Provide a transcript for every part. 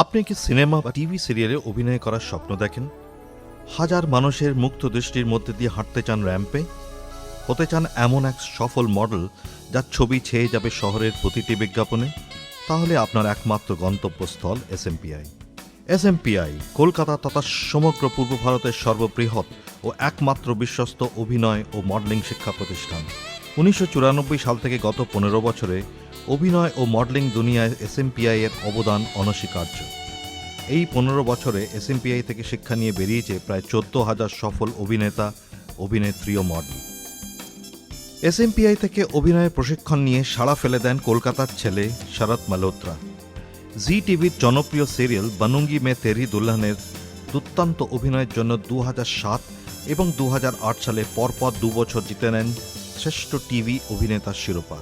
আপনি কি সিনেমা বা টিভি সিরিয়ালে অভিনয় করার স্বপ্ন দেখেন? হাজার মানুষের মুগ্ধ দৃষ্টির মধ্যে দিয়ে হাঁটতে চান র্যাম্পে? হতে চান এমন এক সফল মডেল যার ছবি ছেয়ে যাবে শহরের প্রতিটি বিজ্ঞাপনে? তাহলে আপনার একমাত্র গন্তব্যস্থল এসএমপিআই। এসএমপিআই কলকাতা তথা সমগ্র পূর্ব ভারতের সর্ববৃহৎ ও একমাত্র বিশ্বস্ত অভিনয় ও মডেলিং শিক্ষা প্রতিষ্ঠান। 1994 সাল থেকে গত 15 বছরে অভিনয় ও মডেলিং দুনিয়ায় এসএমপিআই এর অবদান অনস্বীকার্য। এই 15 বছরে এসএমপিআই থেকে শিক্ষা নিয়ে বেরিয়েছে প্রায় 14,000 সফল অভিনেতা, অভিনেত্রী ও মডেল। এসএমপিআই থেকে অভিনয়ের প্রশিক্ষণ নিয়ে সাড়া ফেলে দেন কলকাতার ছেলে শরৎ মালহোত্রা। জি টিভির জনপ্রিয় সিরিয়াল বানুঙ্গি মে তেরি দুলহানের দুর্দান্ত অভিনয়ের জন্য 2007 এবং 2008 সালে পরপর 2 বছর জিতে নেন শ্রেষ্ঠ টিভি অভিনেতার শিরোপা।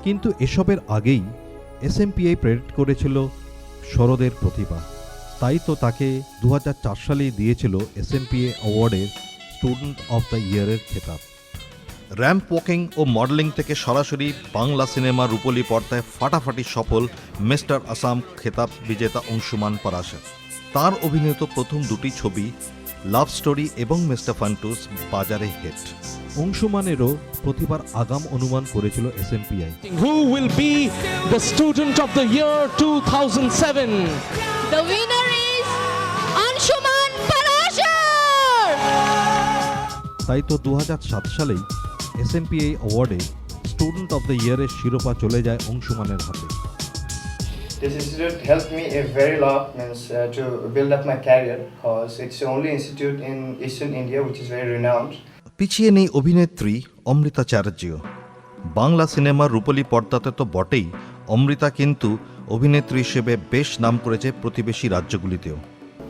কিন্তু এসবের আগেই এসএমপিআই প্রেরিত করেছিল শরদের প্রতিভা। তাই তো তাকে 2004 সালেই দিয়েছিল এসএমপিআই অ্যাওয়ার্ডের স্টুডেন্ট অফ দ্য ইয়ারের খেতাব। র্যাম্প ওয়াকিং ও মডেলিং থেকে সরাসরি বাংলা সিনেমার রূপলি পর্দায় ফাটাফাটি সফল মিস্টার আসাম খেতাব বিজেতা অংশুমান পরাশর। তার অভিনীত প্রথম দুটি ছবি লাভ স্টোরি এবং মিস্টার ফান্টুস বাজারে হিট। অংশুমানেরও প্রতিভার আগাম অনুমান করেছিল SMPI. Who will be the student of the year 2007? The winner is Anshuman Parashar! তাই তো 2007 সালেই এসএমপিআই অ্যাওয়ার্ডে স্টুডেন্ট অফ দ্য ইয়ারের শিরোপা চলে যায় অংশুমানের হাতে। This institute helped me a very lot to build up my career because it's the only institute in Eastern India which is very renowned. পিছিয়ে নেই অভিনেত্রী অমৃতা চ্যাটার্জিও। বাংলা সিনেমার রূপলি পর্দাতে তো বটেই, অমৃতা কিন্তু অভিনেত্রী হিসেবে বেশ নাম করেছে প্রতিবেশী রাজ্যগুলিতেও।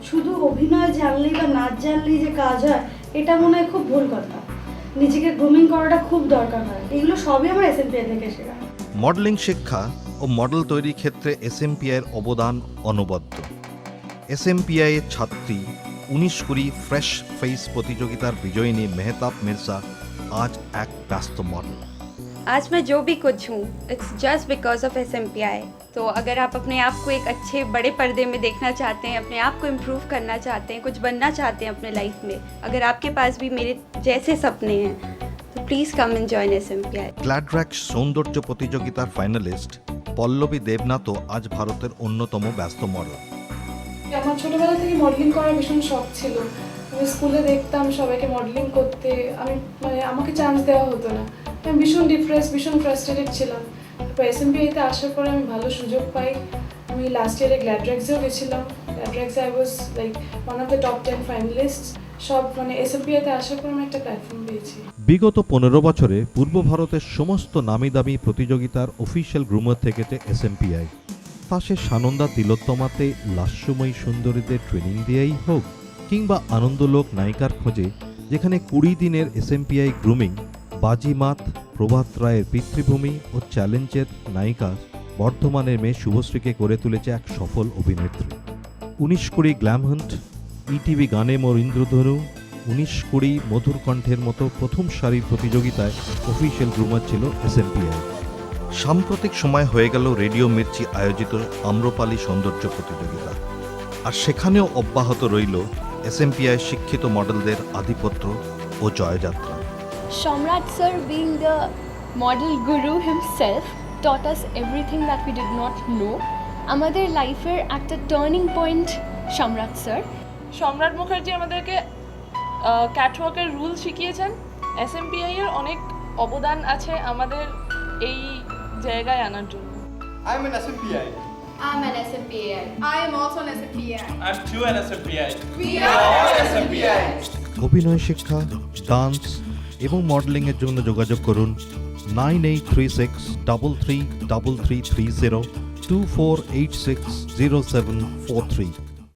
শুধু অভিনয় জানলেই বা নাচ জানলেই যে কাজ হয়, এটা মনে হয় খুব ভুল কথা। নিজেকে গ্রুমিং করাটা খুব দরকার হয়। এগুলো সবই আমার এসএমপিআই থেকে শেখা। মডেলিং শিক্ষা ও মডেল তৈরির ক্ষেত্রে এসএমপিআই এর অবদান অনবদ্য। এসএমপিআই এর ছাত্রী 19-20 ফ্রেশ ফেস প্রতিযোগিতার বিজয়িনী মেহতাব মির্জা আজ এক ব্যস্ত মডেল। आज मैं जो भी कुछ हूँ इट्स जस्ट बिकॉज ऑफ एसएमपीआई। तो अगर आप अपने आप को एक अच्छे बड़े पर्दे में देखना चाहते हैं, अपने आप को इम्प्रूव करना चाहते हैं, कुछ बनना चाहते हैं अपने लाइफ में, अगर आपके पास भी मेरे जैसे सपने हैं तो प्लीज़ कम एंड जॉइन एसएमपीआई। গ্ল্যাডর্যাক সৌন্দর্য প্রতিযোগিতার ফাইনালিস্ট পল্লবী দেবনাথও আজ ভারতের অন্যতম ব্যস্ত মডেল। আমার ছোটবেলা থেকে মডেলিং করার ভীষণ শখ ছিল। আমি স্কুলে দেখতাম সবাইকে মডেলিং করতে, আমাকে চান্স দেওয়া হতো না। আমি ভীষণ ডিপ্রেস, ভীষণ ফ্রাস্ট্রেটেড ছিলাম। তারপর এসএমপিআইতে আসার পরে আমি ভালো সুযোগ পাই। আমি লাস্ট ইয়ারে গ্ল্যাডর্যাক্সেও গেছিলাম। গ্ল্যাডর্যাক্সে I was like one of the top 10 finalists. সব এসএমপিআইতে আসার পর আমি একটা প্ল্যাটফর্ম পেয়েছি। বিগত 15 বছরে পূর্ব ভারতের সমস্ত নামি দামি প্রতিযোগিতার অফিসিয়াল গ্রুমার থেকেছে এসএমপিআই। তা সে সানন্দা তিলোত্তমাতে লাস্যময়ী সুন্দরীদের ট্রেনিং দিয়েই হোক, কিংবা আনন্দলোক নায়িকার খোঁজে, যেখানে 20 দিনের এসএমপিআই গ্রুমিং বাজিমাত, প্রভাত রায়ের পিতৃভূমি ও চ্যালেঞ্জের নায়িকা বর্ধমানের মেয়ে শুভশ্রীকে করে তুলেছে এক সফল অভিনেত্রী। 19-20 গ্ল্যামহান্ট, ইটিভি গানে মোর ইন্দ্রধনু, 19-20 মধুর কণ্ঠের মতো প্রথম সারির প্রতিযোগিতায় অফিসিয়াল গ্রুমার ছিল এসএমপিআই। সাম্প্রতিক সময় হয়ে গেল রেডিও মির্চি আয়োজিত আম্রপালি সৌন্দর্য প্রতিযোগিতা, আর সেখানেও অব্যাহত রইল এসএমপিআই শিক্ষিত মডেলদের আধিপত্য ও জয়যাত্রা। Shamrat sir, being the model guru himself, taught us everything that we did not know. আমাদের লাইফের একটা টার্নিং পয়েন্ট সম্রাট স্যার। সম্রাট মুখার্জি আমাদেরকে ক্যাটওয়াকের রুল শিখিয়েছেন। এসএমপিআই এর অনেক অবদান আছে আমাদের এই জায়গায় আনার জন্য। I'm an SMPI. I'm an SMPI. I am also an SMPI. I'm too an SMPI. We are SMPI. অভিনয় শিক্ষা, ডান্স এবং মডেলিংয়ের জন্য যোগাযোগ করুন 9836333330 24860743।